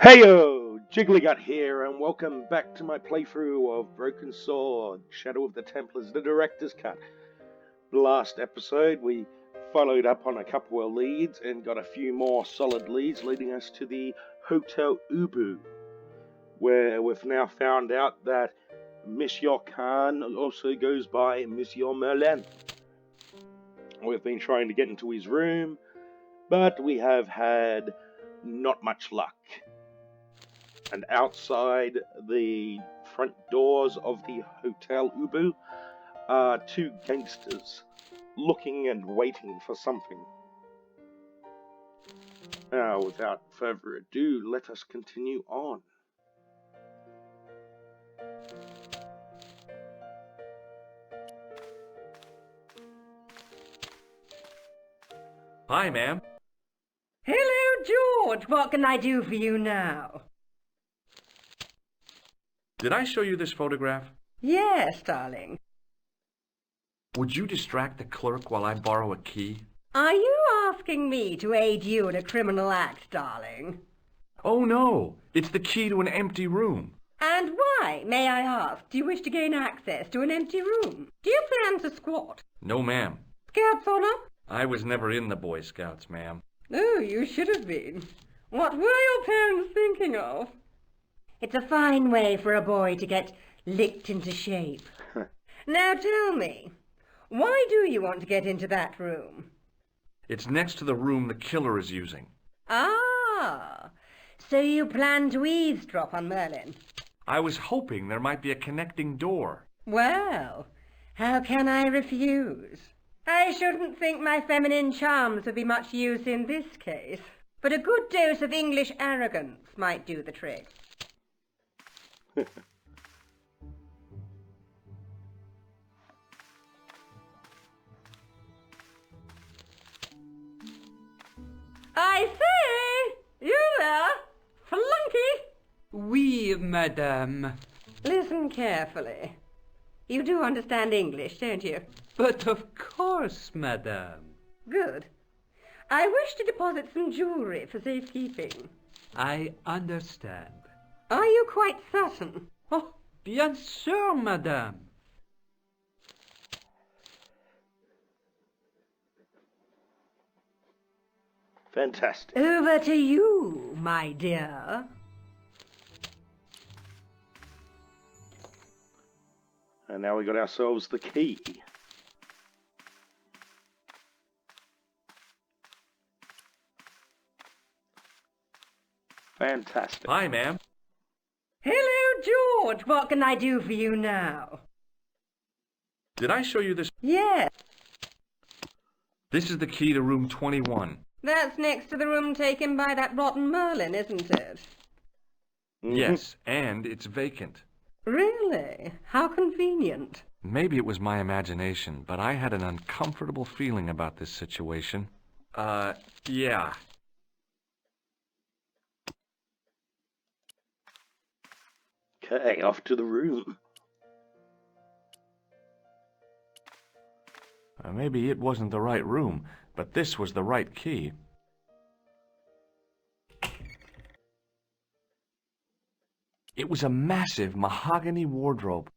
Heyo, Jiggly-Gut here, and welcome back to my playthrough of Broken Sword, Shadow of the Templars, the Director's Cut. Last episode, we followed up on a couple of leads and got a few more solid leads, leading us to the Hotel Ubu, where we've now found out that Monsieur Khan also goes by Monsieur Merlin. We've been trying to get into his room, but we have had not much luck. And outside the front doors of the Hotel Ubu are two gangsters looking and waiting for something. Now, without further ado, let us continue on. Hi, ma'am. Hello, George. What can I do for you now? Did I show you this photograph? Yes, darling. Would you distract the clerk while I borrow a key? Are you asking me to aid you in a criminal act, darling? Oh, no. It's the key to an empty room. And why, may I ask, do you wish to gain access to an empty room? Do you plan to squat? No, ma'am. Scouts honor? I was never in the Boy Scouts, ma'am. Oh, you should have been. What were your parents thinking of? It's a fine way for a boy to get licked into shape. Now tell me, why do you want to get into that room? It's next to the room the killer is using. Ah, so you plan to eavesdrop on Merlin? I was hoping there might be a connecting door. Well, how can I refuse? I shouldn't think my feminine charms would be much use in this case, but a good dose of English arrogance might do the trick. I say, you there, flunky? Oui, madame. Listen carefully. You do understand English, don't you? But of course, madame. Good. I wish to deposit some jewellery for safekeeping. I understand. Are you quite certain? Oh, bien sûr, madame. Fantastic. Over to you, my dear. And now we got ourselves the key. Fantastic. Hi, ma'am. Hello, George. What can I do for you now? Did I show you this? Yes, This is the key to room 21. that's next to the room taken by that rotten Merlin, isn't it? Yes, and it's vacant. Really? How convenient. Maybe it was my imagination, but I had an uncomfortable feeling about this situation. Yeah. Okay, off to the room. Maybe it wasn't the right room, but this was the right key. It was a massive mahogany wardrobe.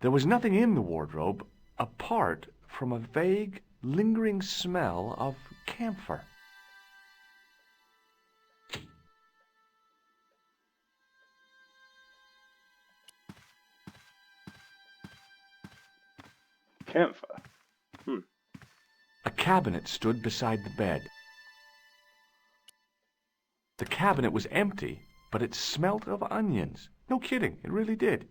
There was nothing in the wardrobe apart from a vague, lingering smell of camphor. Camphor. A cabinet stood beside the bed. The cabinet was empty, but it smelt of onions. No kidding, it really did.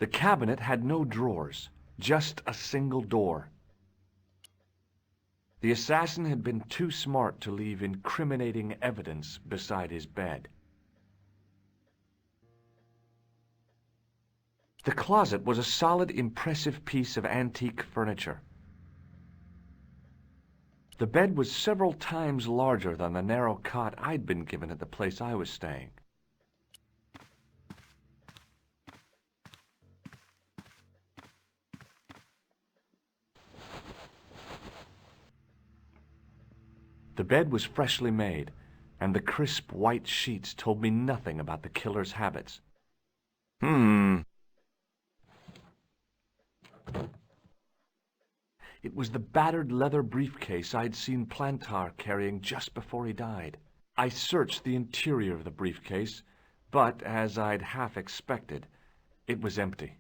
The cabinet had no drawers, just a single door. The assassin had been too smart to leave incriminating evidence beside his bed. The closet was a solid, impressive piece of antique furniture. The bed was several times larger than the narrow cot I'd been given at the place I was staying. The bed was freshly made, and the crisp white sheets told me nothing about the killer's habits. It was the battered leather briefcase I'd seen Plantar carrying just before he died. I searched the interior of the briefcase, but, as I'd half expected, it was empty.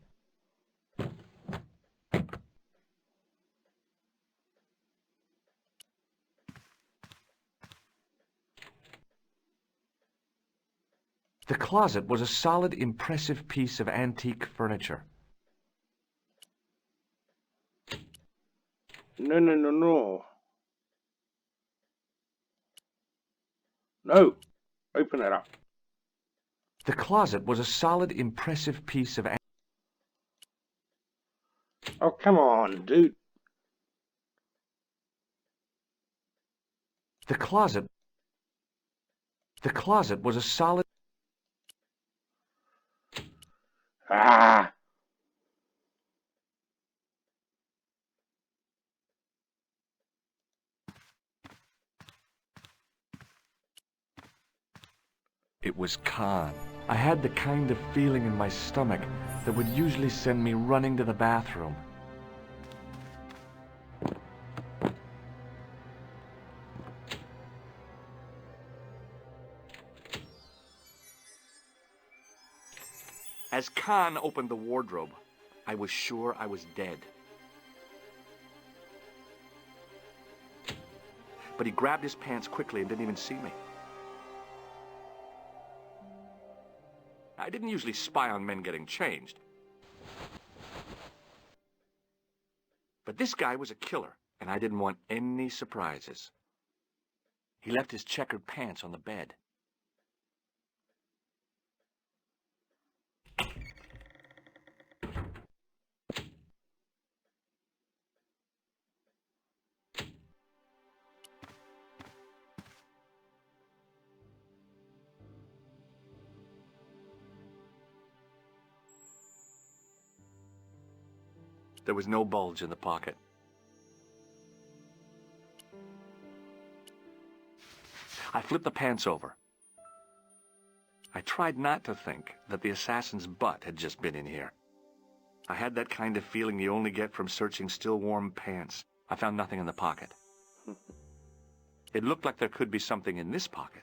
The closet was a solid, impressive piece of antique furniture. No, no, no, no. No. Open it up. The closet was a solid, impressive piece of... Oh, come on, dude. The closet was a solid... Ah! It was Khan. I had the kind of feeling in my stomach that would usually send me running to the bathroom. As Khan opened the wardrobe, I was sure I was dead. But he grabbed his pants quickly and didn't even see me. I didn't usually spy on men getting changed. But this guy was a killer, and I didn't want any surprises. He left his checkered pants on the bed. There was no bulge in the pocket. I flipped the pants over. I tried not to think that the assassin's butt had just been in here. I had that kind of feeling you only get from searching still warm pants. I found nothing in the pocket. It looked like there could be something in this pocket.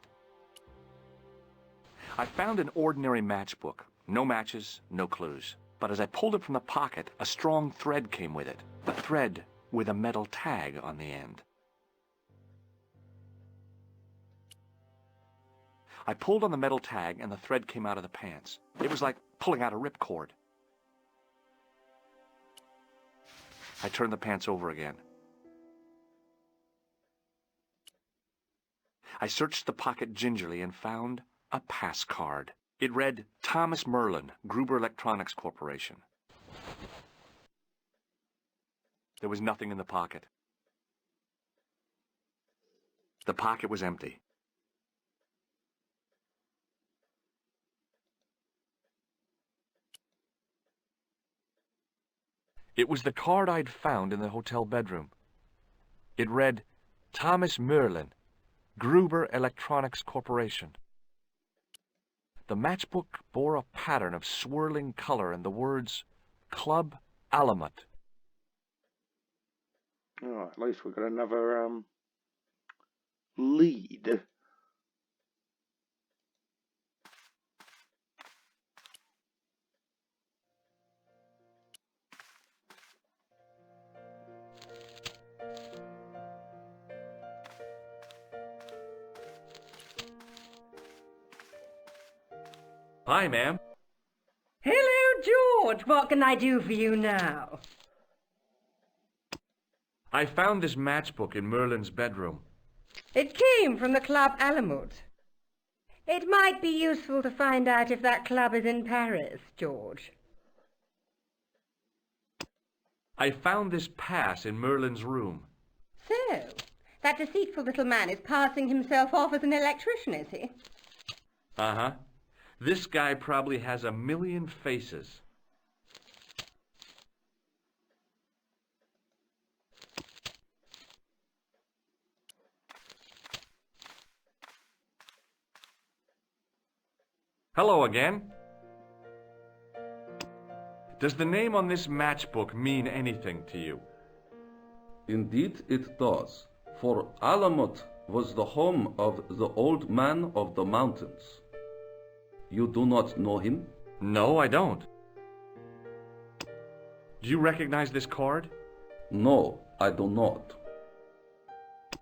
I found an ordinary matchbook. No matches, no clues. But as I pulled it from the pocket, a strong thread came with it. A thread with a metal tag on the end. I pulled on the metal tag and the thread came out of the pants. It was like pulling out a ripcord. I turned the pants over again. I searched the pocket gingerly and found a pass card. It read, Thomas Merlin, Gruber Electronics Corporation. There was nothing in the pocket. The pocket was empty. It was the card I'd found in the hotel bedroom. It read, Thomas Merlin, Gruber Electronics Corporation. The matchbook bore a pattern of swirling color and the words, Club Alamut. Oh, at least we've got another, lead. Hi, ma'am. Hello, George, what can I do for you now? I found this matchbook in Merlin's bedroom. It came from the Club Alamut. It might be useful to find out if that club is in Paris, George. I found this pass in Merlin's room. So, that deceitful little man is passing himself off as an electrician, is he? Uh-huh. This guy probably has a million faces. Hello again. Does the name on this matchbook mean anything to you? Indeed it does, for Alamut was the home of the old man of the mountains. You do not know him? No, I don't. Do you recognize this card? No, I do not.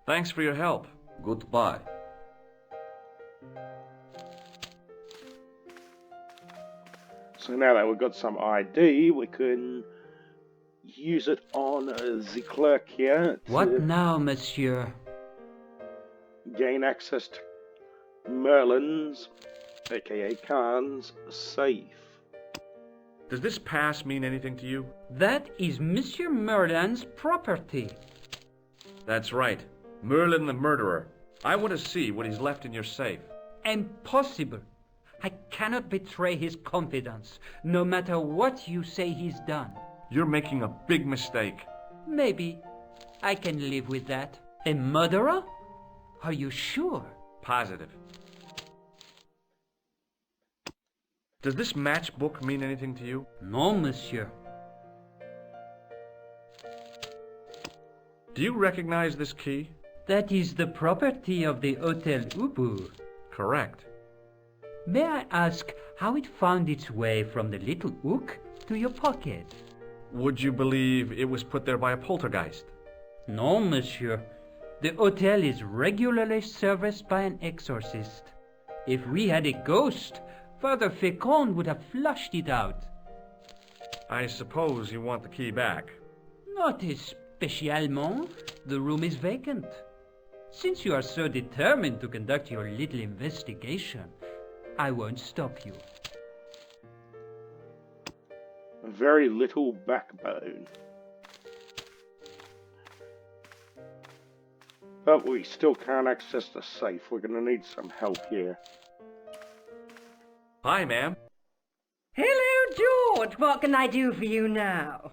Thanks for your help. Goodbye. So now that we've got some ID, we can use it on the clerk here What to now, monsieur? gain access to Merlin's, aka Khan's, safe. Does this pass mean anything to you? That is Monsieur Merlin's property. That's right. Merlin the murderer. I want to see what he's left in your safe. Impossible. I cannot betray his confidence, no matter what you say he's done. You're making a big mistake. Maybe. I can live with that. A murderer? Are you sure? Positive. Does this matchbook mean anything to you? No, monsieur. Do you recognize this key? That is the property of the Hotel Ubu. Correct. May I ask how it found its way from the little hook to your pocket? Would you believe it was put there by a poltergeist? No, monsieur. The hotel is regularly serviced by an exorcist. If we had a ghost, Father Fécond would have flushed it out. I suppose you want the key back. Not especiellement. The room is vacant. Since you are so determined to conduct your little investigation, I won't stop you. Very little backbone. But we still can't access the safe. We're going to need some help here. Hi, ma'am. Hello, George. What can I do for you now?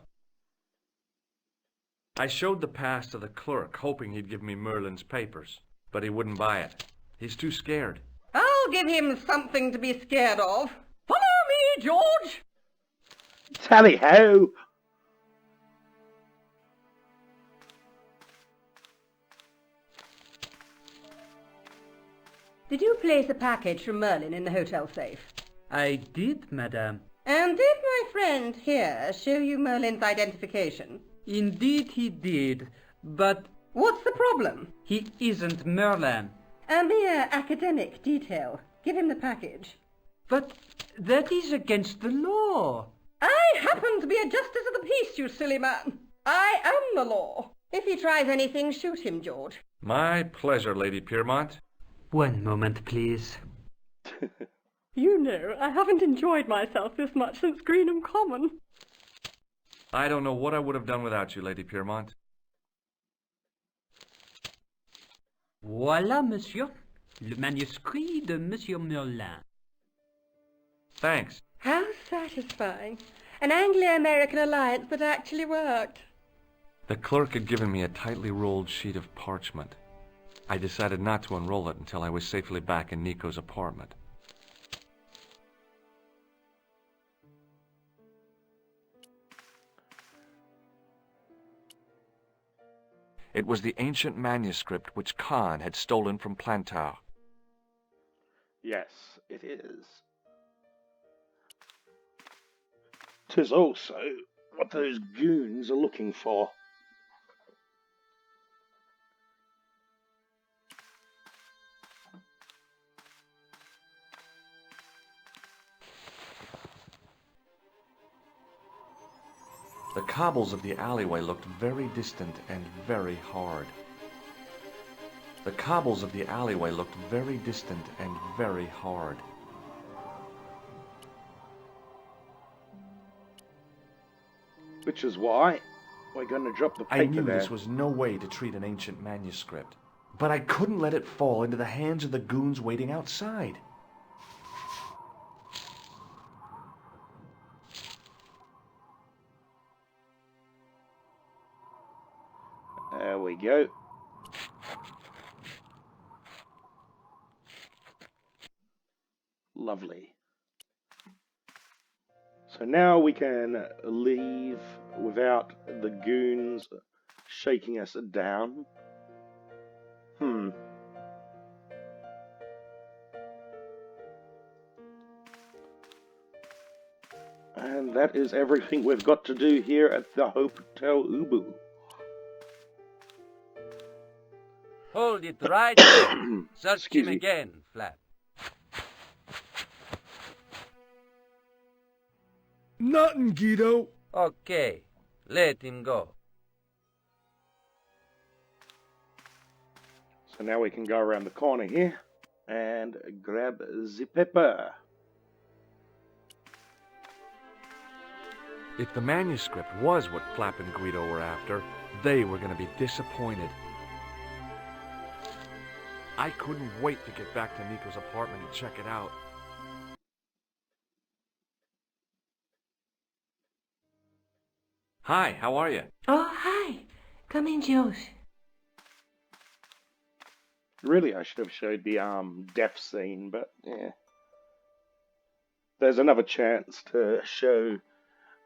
I showed the pass to the clerk, hoping he'd give me Merlin's papers, but he wouldn't buy it. He's too scared. I'll give him something to be scared of. Follow me, George. Tally ho! Did you place a package from Merlin in the hotel safe? I did, madame. And did my friend here show you Merlin's identification? Indeed he did, but What's the problem? he isn't Merlin. A mere academic detail. Give him the package. But that is against the law. I happen to be a justice of the peace, you silly man. I am the law. If he tries anything, shoot him, George. My pleasure, Lady Piermont. One moment, please. You know, I haven't enjoyed myself this much since Greenham Common. I don't know what I would have done without you, Lady Piermont. Voilà, monsieur. Le manuscrit de Monsieur Merlin. Thanks. How satisfying. An Anglo-American alliance that actually worked. The clerk had given me a tightly rolled sheet of parchment. I decided not to unroll it until I was safely back in Nico's apartment. It was the ancient manuscript which Khan had stolen from Plantar. Yes, it is. 'Tis also what those goons are looking for. The cobbles of the alleyway looked very distant and very hard. The cobbles of the alleyway looked very distant and very hard. Which is why we're going to drop the paper I knew there. this was no way to treat an ancient manuscript, but I couldn't let it fall into the hands of the goons waiting outside. There we go. Lovely. So now we can leave without the goons shaking us down. And that is everything we've got to do here at the Hotel Ubu. Hold it right there. Search Excuse him me. again, Flap. Nothing, Guido. Okay, let him go. So now we can go around the corner here and grab the pepper. If the manuscript was what Flap and Guido were after, they were going to be disappointed. I couldn't wait to get back to Nico's apartment and check it out. Hi, how are you? Oh, hi. Come in, Josh. Really, I should have showed the death scene, but yeah. There's another chance to show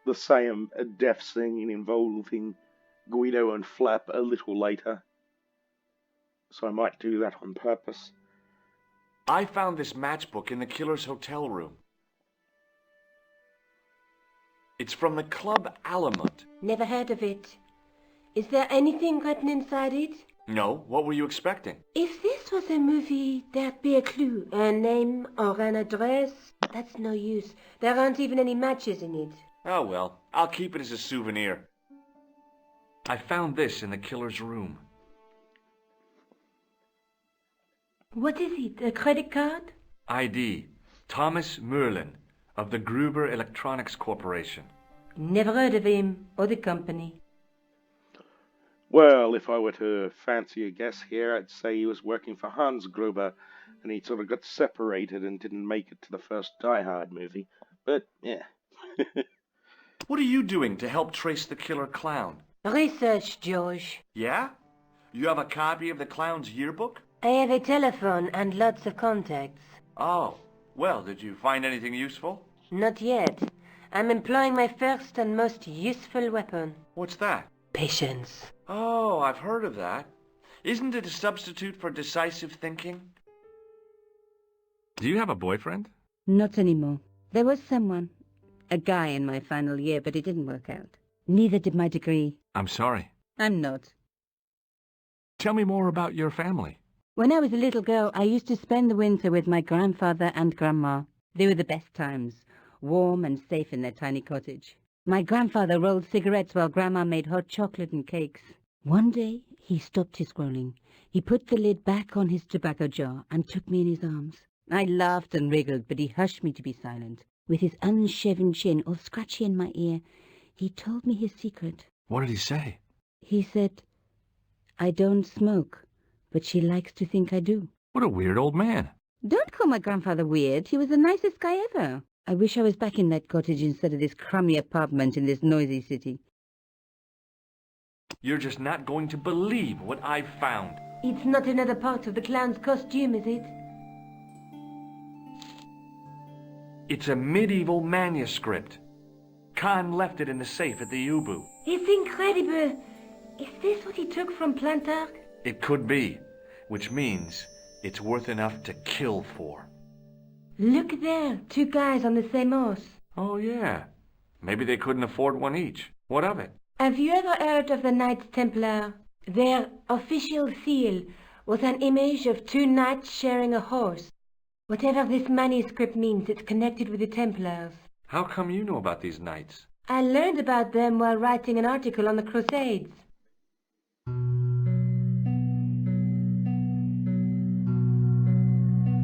the same death scene involving Guido and Flap a little later. So I might do that on purpose. I found this matchbook in the killer's hotel room. It's from the Club Alamut. Never heard of it. Is there anything written inside it? No, what were you expecting? If this was a movie, there'd be a clue. A name or an address. That's no use. There aren't even any matches in it. Oh well, I'll keep it as a souvenir. I found this in the killer's room. What is it? A credit card? ID, Thomas Merlin, of the Gruber Electronics Corporation. Never heard of him or the company. Well, if I were to fancy a guess here, I'd say he was working for Hans Gruber, and he sort of got separated and didn't make it to the first Die Hard movie. But, yeah. What are you doing to help trace the killer clown? Research, George. Yeah? You have a copy of the clown's yearbook? I have a telephone and lots of contacts. Oh, well, did you find anything useful? Not yet. I'm employing my first and most useful weapon. What's that? Patience. Oh, I've heard of that. Isn't it a substitute for decisive thinking? Do you have a boyfriend? Not anymore. There was someone. A guy in my final year, but it didn't work out. Neither did my degree. I'm sorry. I'm not. Tell me more about your family. When I was a little girl, I used to spend the winter with my grandfather and grandma. They were the best times, warm and safe in their tiny cottage. My grandfather rolled cigarettes while grandma made hot chocolate and cakes. One day, he stopped his scrolling. He put the lid back on his tobacco jar and took me in his arms. I laughed and wriggled, but he hushed me to be silent. With his unshaven chin all scratchy in my ear, he told me his secret. What did he say? He said, I don't smoke, but she likes to think I do. What a weird old man. Don't call my grandfather weird. He was the nicest guy ever. I wish I was back in that cottage instead of this crummy apartment in this noisy city. You're just not going to believe what I've found. It's not another part of the clown's costume, is it? It's a medieval manuscript. Khan left it in the safe at the Ubu. It's incredible. Is this what he took from Plantark? It could be, which means it's worth enough to kill for. Look there, two guys on the same horse. Oh, yeah. Maybe they couldn't afford one each. What of it? Have you ever heard of the Knights Templar? Their official seal was an image of two knights sharing a horse. Whatever this manuscript means, it's connected with the Templars. How come you know about these knights? I learned about them while writing an article on the Crusades.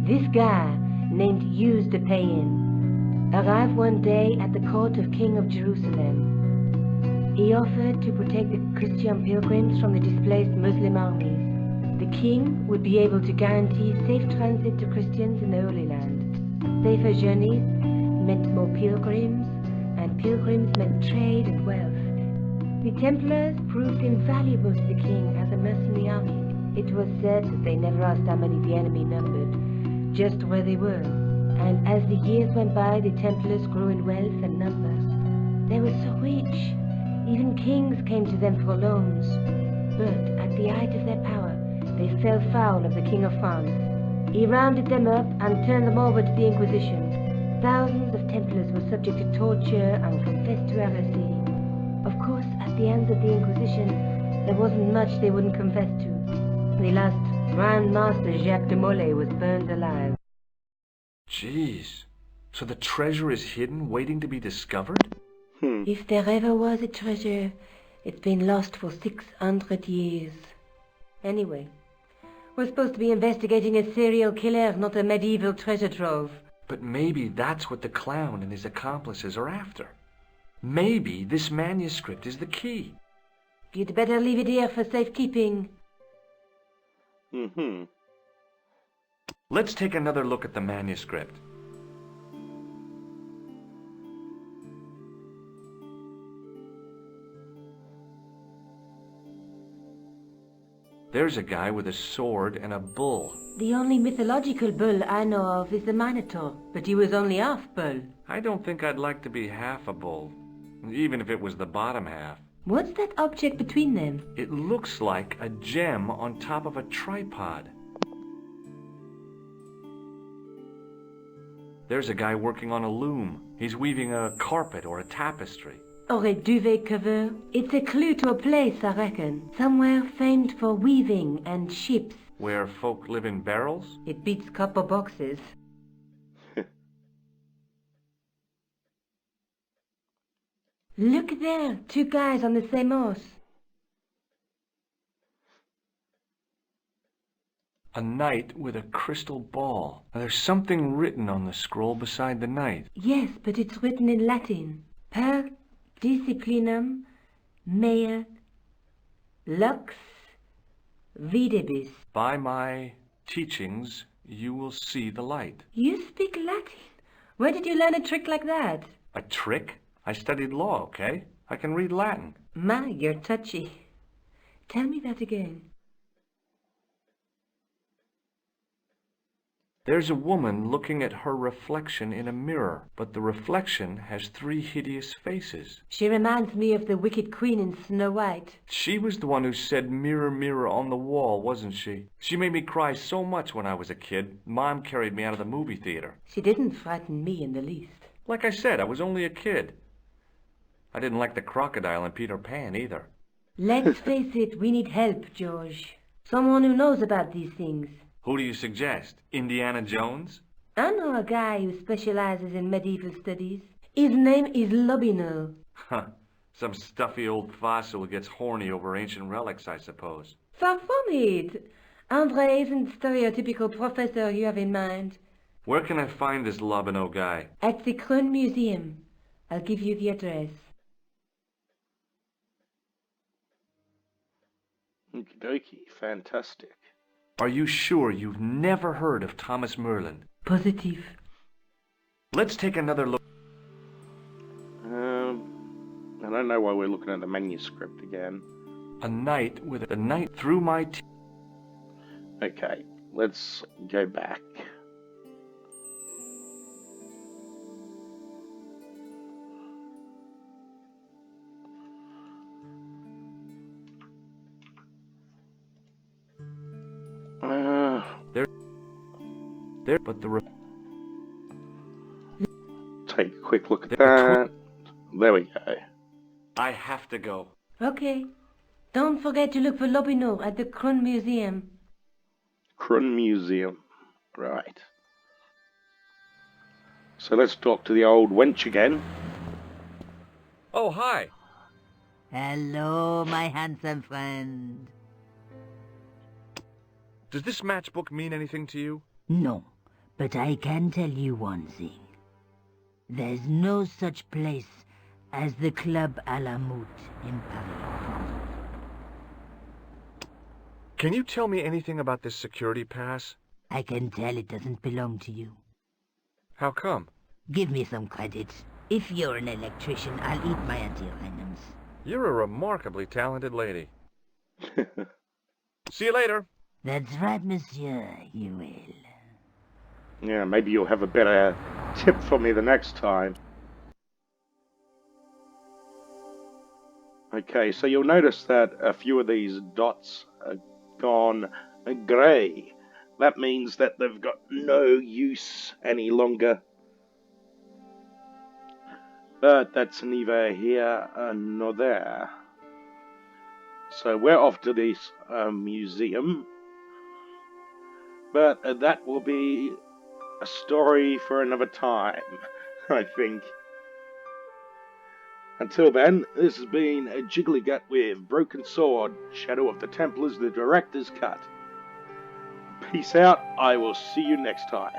This guy, named Hughes de Payen, arrived one day at the court of King of Jerusalem. He offered to protect the Christian pilgrims from the displaced Muslim armies. The king would be able to guarantee safe transit to Christians in the Holy Land. Safer journeys meant more pilgrims, and pilgrims meant trade and wealth. The Templars proved invaluable to the king as a mercenary army. It was said that they never asked how many the enemy numbered, just where they were. And as the years went by, the Templars grew in wealth and numbers. They were so rich, even kings came to them for loans. But at the height of their power, they fell foul of the King of France. He rounded them up and turned them over to the Inquisition. Thousands of Templars were subject to torture and confessed to heresy. Of course, at the hands of the Inquisition, there wasn't much they wouldn't confess to. The last Grand Master Jacques de Molay was burned alive. Jeez. So the treasure is hidden, waiting to be discovered? If there ever was a treasure, it's been lost for 600 years. Anyway, we're supposed to be investigating a serial killer, not a medieval treasure trove. But maybe that's what the clown and his accomplices are after. Maybe this manuscript is the key. You'd better leave it here for safekeeping. Let's take another look at the manuscript. There's a guy with a sword and a bull. The only mythological bull I know of is the Minotaur, but he was only half bull. I don't think I'd like to be half a bull, even if it was the bottom half. What's that object between them? It looks like a gem on top of a tripod. There's a guy working on a loom. He's weaving a carpet or a tapestry. Or a duvet cover. It's a clue to a place, I reckon. Somewhere famed for weaving and ships. Where folk live in barrels? It beats copper boxes. Look there, two guys on the same horse. A knight with a crystal ball. Now, there's something written on the scroll beside the knight. Yes, but it's written in Latin. Per disciplinam mea lux videbis. By my teachings, you will see the light. You speak Latin? Where did you learn a trick like that? A trick? I studied law, okay? I can read Latin. My, you're touchy. Tell me that again. There's a woman looking at her reflection in a mirror, but the reflection has 3 hideous faces. She reminds me of the wicked queen in Snow White. She was the one who said, "Mirror, mirror on the wall," wasn't she? She made me cry so much when I was a kid. Mom carried me out of the movie theater. She didn't frighten me in the least. Like I said, I was only a kid. I didn't like the crocodile in Peter Pan either. Let's face it, we need help, George. Someone who knows about these things. Who do you suggest? Indiana Jones? I know a guy who specializes in medieval studies. His name is Lobino. Huh. Some stuffy old fossil who gets horny over ancient relics, I suppose. Far from it. Andre isn't the stereotypical professor you have in mind. Where can I find this Lobino guy? At the Krone Museum. I'll give you the address. Okie dokie, fantastic. Are you sure you've never heard of Thomas Merlin? Positive. Let's take another look. I don't know why we're looking at the manuscript again. A knight with a knight through my teeth. Okay, let's go back. There, but the Take a quick look at that. There we go. I have to go. Okay. Don't forget to look for Lobino at the Krone Museum. Krone Museum. Right. So let's talk to the old wench again. Oh, hi. Hello, my handsome friend. Does this matchbook mean anything to you? No, but I can tell you one thing. There's no such place as the Club à la Moute in Paris. Can you tell me anything about this security pass? I can tell it doesn't belong to you. How come? Give me some credit. If you're an electrician, I'll eat my antirhythms. You're a remarkably talented lady. See you later. That's right, monsieur, you will. Yeah, maybe you'll have a better tip for me the next time. Okay, so you'll notice that a few of these dots are gone grey. That means that they've got no use any longer. But that's neither here nor there. So we're off to this museum. But that will be a story for another time, I think. Until then, this has been a Jiggly-Gut with Broken Sword, Shadow of the Templars, the Director's Cut. Peace out, I will see you next time.